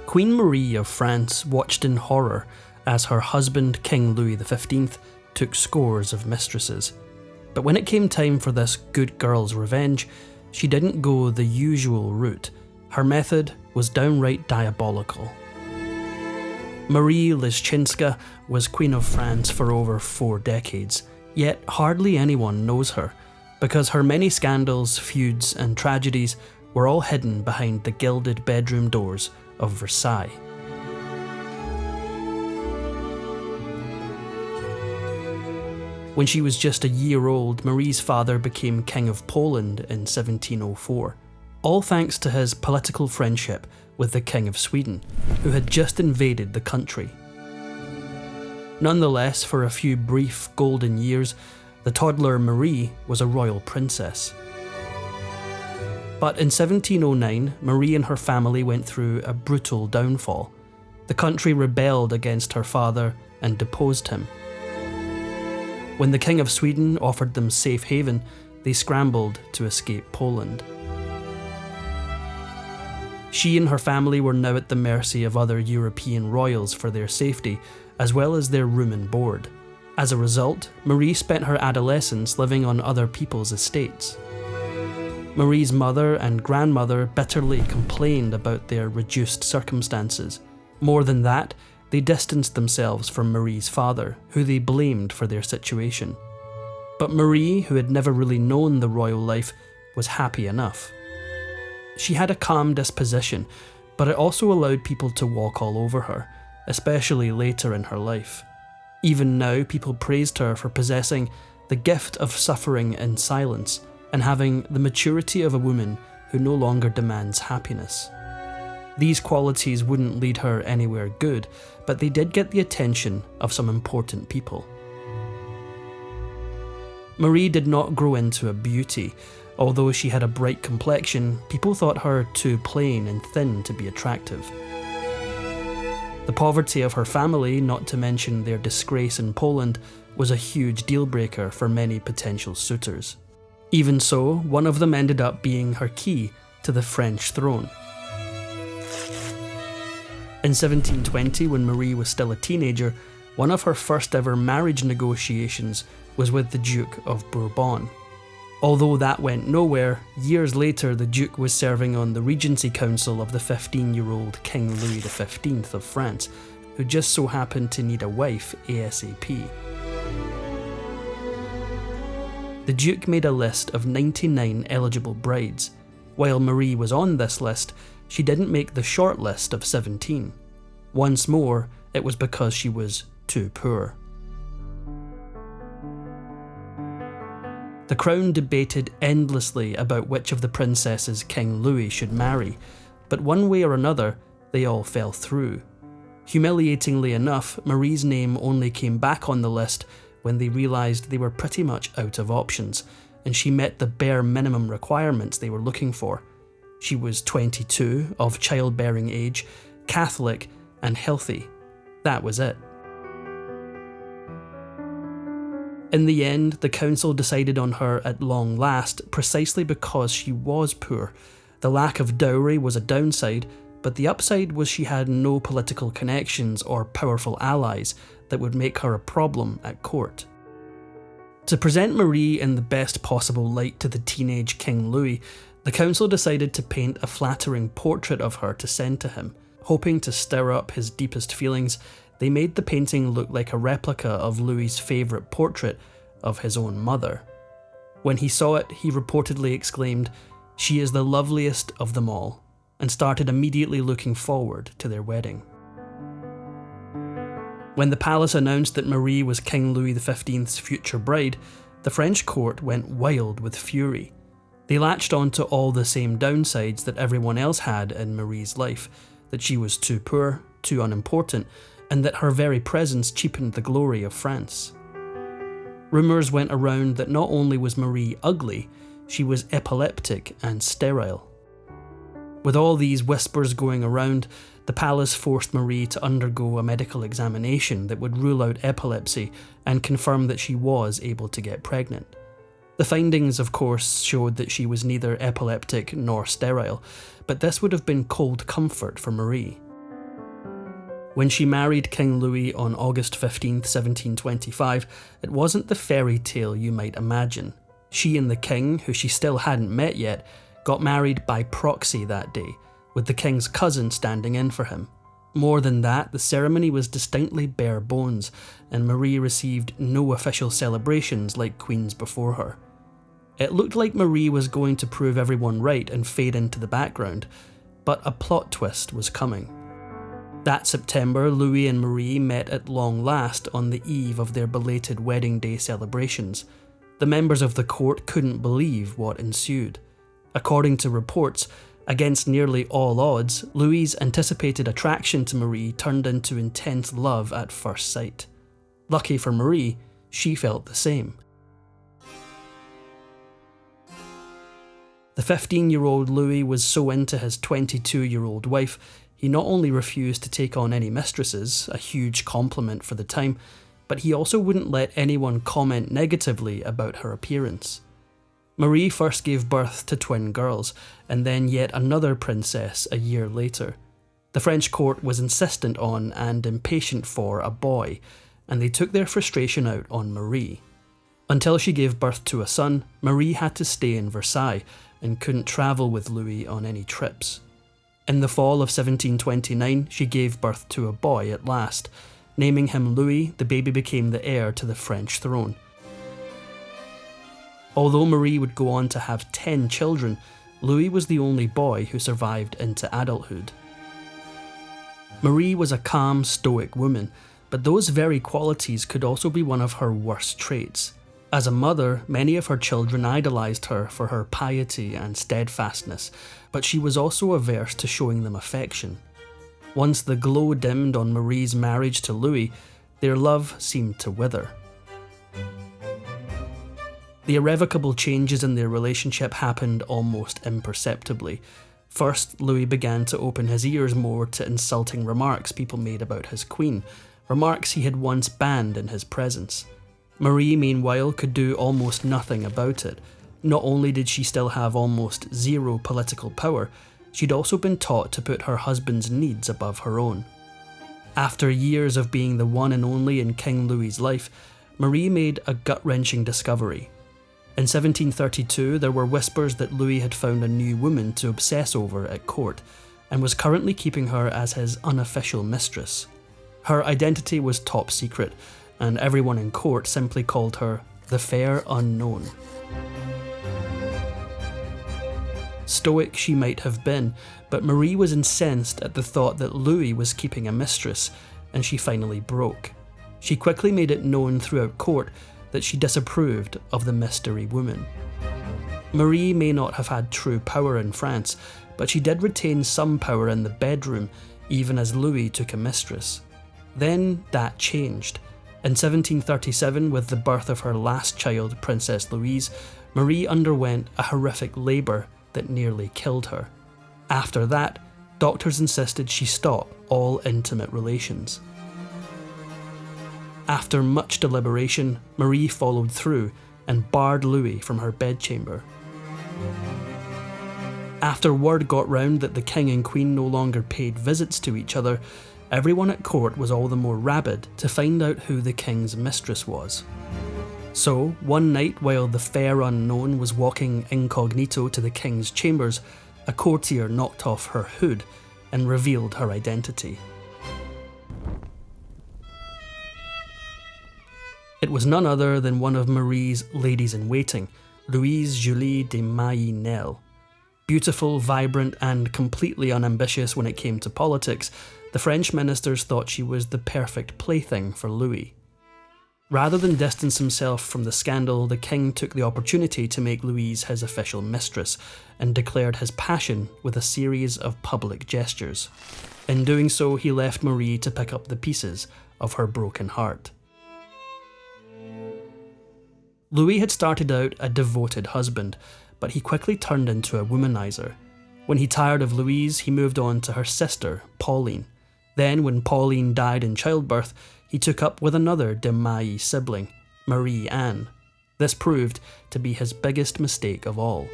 Queen Marie of France watched in horror as her husband, King Louis XV, took scores of mistresses. But when it came time for this good girl's revenge, she didn't go the usual route. Her method was downright diabolical. Marie Leszczyńska was Queen of France for over 4 decades, yet hardly anyone knows her, because her many scandals, feuds and tragedies were all hidden behind the gilded bedroom doors of Versailles. When she was just a year old, Marie's father became King of Poland in 1704, all thanks to his political friendship with the King of Sweden, who had just invaded the country. Nonetheless, for a few brief golden years, the toddler Marie was a royal princess. But in 1709, Marie and her family went through a brutal downfall. The country rebelled against her father and deposed him. When the King of Sweden offered them safe haven, they scrambled to escape Poland. She and her family were now at the mercy of other European royals for their safety, as well as their room and board. As a result, Marie spent her adolescence living on other people's estates. Marie's mother and grandmother bitterly complained about their reduced circumstances. More than that, they distanced themselves from Marie's father, who they blamed for their situation. But Marie, who had never really known the royal life, was happy enough. She had a calm disposition, but it also allowed people to walk all over her, especially later in her life. Even now, people praised her for possessing the gift of suffering in silence and having the maturity of a woman who no longer demands happiness. These qualities wouldn't lead her anywhere good, but they did get the attention of some important people. Marie did not grow into a beauty. Although she had a bright complexion, people thought her too plain and thin to be attractive. The poverty of her family, not to mention their disgrace in Poland, was a huge deal-breaker for many potential suitors. Even so, one of them ended up being her key to the French throne. In 1720, when Marie was still a teenager, one of her first ever marriage negotiations was with the Duke of Bourbon. Although that went nowhere, years later the Duke was serving on the Regency Council of the 15-year-old King Louis XV of France, who just so happened to need a wife ASAP. The Duke made a list of 99 eligible brides. While Marie was on this list, she didn't make the short list of 17. Once more, it was because she was too poor. The crown debated endlessly about which of the princesses King Louis should marry, but one way or another, they all fell through. Humiliatingly enough, Marie's name only came back on the list when they realised they were pretty much out of options, and she met the bare minimum requirements they were looking for. She was 22, of childbearing age, Catholic, and healthy. That was it. In the end, the council decided on her at long last, precisely because she was poor. The lack of dowry was a downside, but the upside was she had no political connections or powerful allies that would make her a problem at court. To present Marie in the best possible light to the teenage King Louis, the council decided to paint a flattering portrait of her to send to him. Hoping to stir up his deepest feelings, they made the painting look like a replica of Louis's favourite portrait of his own mother. When he saw it, he reportedly exclaimed, "She is the loveliest of them all," and started immediately looking forward to their wedding. When the palace announced that Marie was King Louis XV's future bride, the French court went wild with fury. They latched on to all the same downsides that everyone else had in Marie's life, that she was too poor, too unimportant, and that her very presence cheapened the glory of France. Rumours went around that not only was Marie ugly, she was epileptic and sterile. With all these whispers going around, the palace forced Marie to undergo a medical examination that would rule out epilepsy and confirm that she was able to get pregnant. The findings, of course, showed that she was neither epileptic nor sterile, but this would have been cold comfort for Marie. When she married King Louis on August 15th, 1725, it wasn't the fairy tale you might imagine. She and the king, who she still hadn't met yet, got married by proxy that day, with the king's cousin standing in for him. More than that, the ceremony was distinctly bare bones, and Marie received no official celebrations like queens before her. It looked like Marie was going to prove everyone right and fade into the background, but a plot twist was coming. That September, Louis and Marie met at long last on the eve of their belated wedding day celebrations. The members of the court couldn't believe what ensued. According to reports, against nearly all odds, Louis's anticipated attraction to Marie turned into intense love at first sight. Lucky for Marie, she felt the same. The 15-year-old Louis was so into his 22-year-old wife, he not only refused to take on any mistresses, a huge compliment for the time, but he also wouldn't let anyone comment negatively about her appearance. Marie first gave birth to twin girls, and then yet another princess a year later. The French court was insistent on and impatient for a boy, and they took their frustration out on Marie. Until she gave birth to a son, Marie had to stay in Versailles and couldn't travel with Louis on any trips. In the fall of 1729, she gave birth to a boy at last. Naming him Louis, the baby became the heir to the French throne. Although Marie would go on to have 10 children, Louis was the only boy who survived into adulthood. Marie was a calm, stoic woman, but those very qualities could also be one of her worst traits. As a mother, many of her children idolised her for her piety and steadfastness, but she was also averse to showing them affection. Once the glow dimmed on Marie's marriage to Louis, their love seemed to wither. The irrevocable changes in their relationship happened almost imperceptibly. First, Louis began to open his ears more to insulting remarks people made about his queen, remarks he had once banned in his presence. Marie, meanwhile, could do almost nothing about it. Not only did she still have almost zero political power, she'd also been taught to put her husband's needs above her own. After years of being the one and only in King Louis's life, Marie made a gut-wrenching discovery. In 1732, there were whispers that Louis had found a new woman to obsess over at court, and was currently keeping her as his unofficial mistress. Her identity was top secret, and everyone in court simply called her the Fair Unknown. Stoic she might have been, but Marie was incensed at the thought that Louis was keeping a mistress, and she finally broke. She quickly made it known throughout court that she disapproved of the mystery woman. Marie may not have had true power in France, but she did retain some power in the bedroom, even as Louis took a mistress. Then that changed. In 1737, with the birth of her last child, Princess Louise, Marie underwent a horrific labour that nearly killed her. After that, doctors insisted she stop all intimate relations. After much deliberation, Marie followed through and barred Louis from her bedchamber. After word got round that the king and queen no longer paid visits to each other, everyone at court was all the more rabid to find out who the king's mistress was. So, one night while the Fair Unknown was walking incognito to the king's chambers, a courtier knocked off her hood and revealed her identity. It was none other than one of Marie's ladies-in-waiting, Louise Julie de Mailly Nesle. Beautiful, vibrant, and completely unambitious when it came to politics, the French ministers thought she was the perfect plaything for Louis. Rather than distance himself from the scandal, the king took the opportunity to make Louise his official mistress, and declared his passion with a series of public gestures. In doing so, he left Marie to pick up the pieces of her broken heart. Louis had started out a devoted husband, but he quickly turned into a womanizer. When he tired of Louise, he moved on to her sister, Pauline. Then, when Pauline died in childbirth, he took up with another de Mailly sibling, Marie Anne. This proved to be his biggest mistake of all.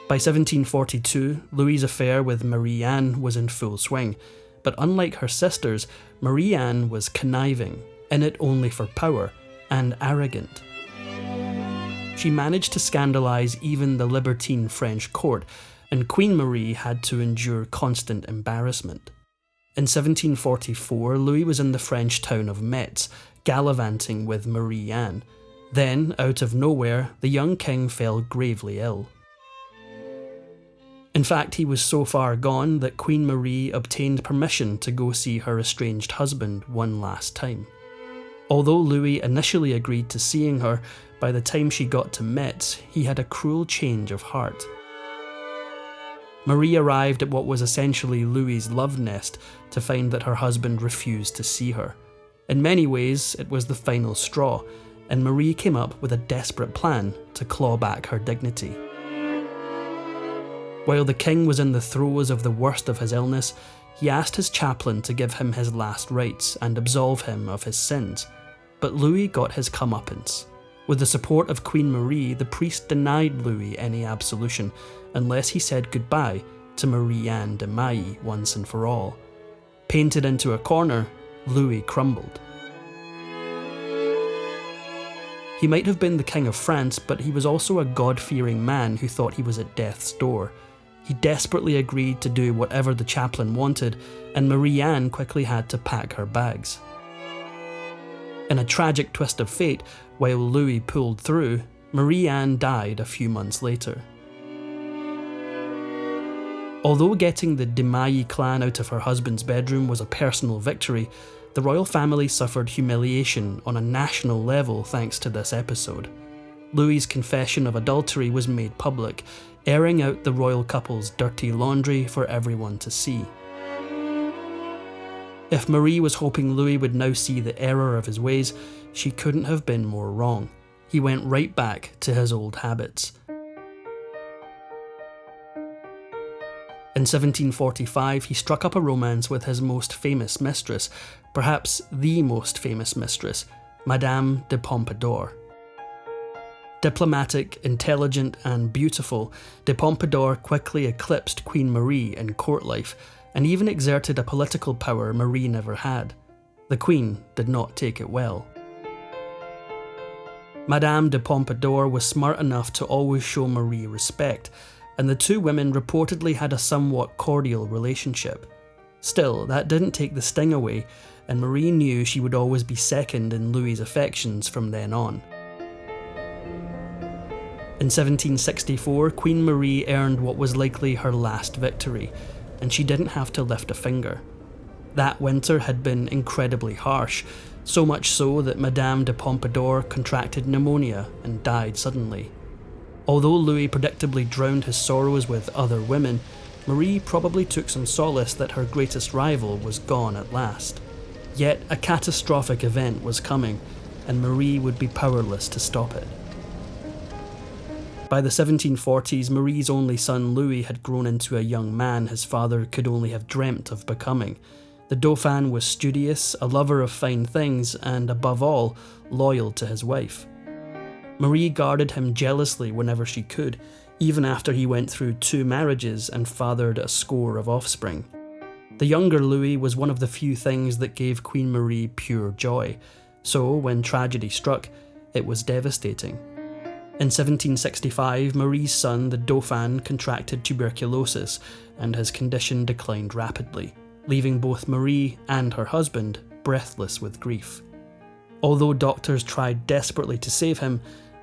By 1742, Louis's affair with Marie Anne was in full swing. But unlike her sisters, Marie Anne was conniving, in it only for power, and arrogant. She managed to scandalise even the libertine French court, and Queen Marie had to endure constant embarrassment. In 1744, Louis was in the French town of Metz, gallivanting with Marie Anne. Then, out of nowhere, the young king fell gravely ill. In fact, he was so far gone that Queen Marie obtained permission to go see her estranged husband one last time. Although Louis initially agreed to seeing her, by the time she got to Metz, he had a cruel change of heart. Marie arrived at what was essentially Louis's love nest to find that her husband refused to see her. In many ways, it was the final straw, and Marie came up with a desperate plan to claw back her dignity. While the king was in the throes of the worst of his illness, he asked his chaplain to give him his last rites and absolve him of his sins. But Louis got his comeuppance. With the support of Queen Marie, the priest denied Louis any absolution, unless he said goodbye to Marie Anne de Mailly once and for all. Painted into a corner, Louis crumbled. He might have been the King of France, but he was also a God-fearing man who thought he was at death's door. He desperately agreed to do whatever the chaplain wanted, and Marie Anne quickly had to pack her bags. In a tragic twist of fate, while Louis pulled through, Marie Anne died a few months later. Although getting the de Mailly clan out of her husband's bedroom was a personal victory, the royal family suffered humiliation on a national level thanks to this episode. Louis's confession of adultery was made public, airing out the royal couple's dirty laundry for everyone to see. If Marie was hoping Louis would now see the error of his ways, she couldn't have been more wrong. He went right back to his old habits. In 1745, he struck up a romance with his most famous mistress, perhaps the most famous mistress, Madame de Pompadour. Diplomatic, intelligent, and beautiful, de Pompadour quickly eclipsed Queen Marie in court life, and even exerted a political power Marie never had. The Queen did not take it well. Madame de Pompadour was smart enough to always show Marie respect, and the two women reportedly had a somewhat cordial relationship. Still, that didn't take the sting away, and Marie knew she would always be second in Louis's affections from then on. In 1764, Queen Marie earned what was likely her last victory, and she didn't have to lift a finger. That winter had been incredibly harsh, so much so that Madame de Pompadour contracted pneumonia and died suddenly. Although Louis predictably drowned his sorrows with other women, Marie probably took some solace that her greatest rival was gone at last. Yet a catastrophic event was coming, and Marie would be powerless to stop it. By the 1740s, Marie's only son Louis had grown into a young man his father could only have dreamt of becoming. The Dauphin was studious, a lover of fine things, and above all, loyal to his wife. Marie guarded him jealously whenever she could, even after he went through 2 marriages and fathered a score of offspring. The younger Louis was one of the few things that gave Queen Marie pure joy, so when tragedy struck, it was devastating. In 1765, Marie's son, the Dauphin, contracted tuberculosis, and his condition declined rapidly, leaving both Marie and her husband breathless with grief. Although doctors tried desperately to save him,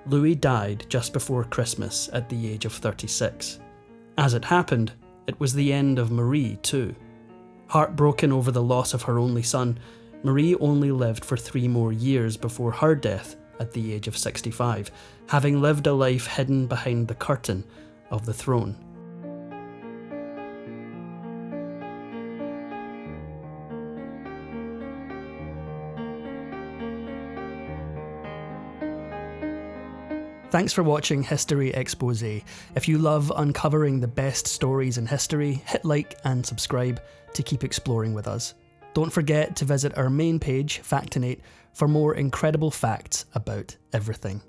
Louis died just before Christmas at the age of 36. As it happened, it was the end of Marie too. Heartbroken over the loss of her only son, Marie only lived for 3 more years before her death at the age of 65, having lived a life hidden behind the curtain of the throne. Thanks for watching History Exposé. If you love uncovering the best stories in history, hit like and subscribe to keep exploring with us. Don't forget to visit our main page, Factinate, for more incredible facts about everything.